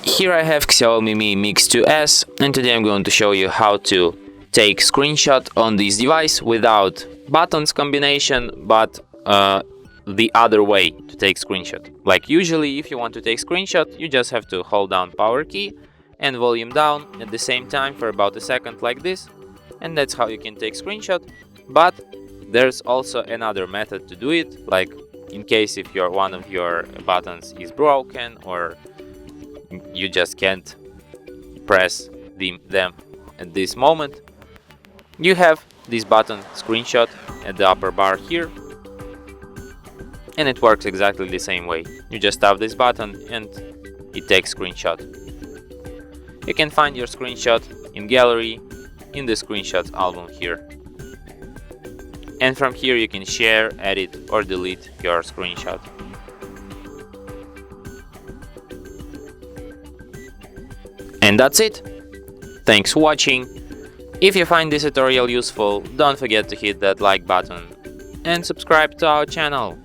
Here I have Xiaomi Mi Mix 2S, and today I'm going to show you how to take screenshot on this device without buttons combination, but the other way to take screenshot. Like usually if you want to take screenshot, you just have to hold down power key and volume down at the same time for about a second like this, and that's how you can take screenshot. But there's also another method to do it, like in case if one of your buttons is broken or you just can't press them at this moment. You have this button screenshot at the upper bar here, and it works exactly the same way. You just tap this button and it takes screenshot. You can find your screenshot in gallery in the screenshots album here, and from here you can share, edit or delete your screenshot. And that's it. Thanks for watching. If you find this tutorial useful, don't forget to hit that like button and subscribe to our channel.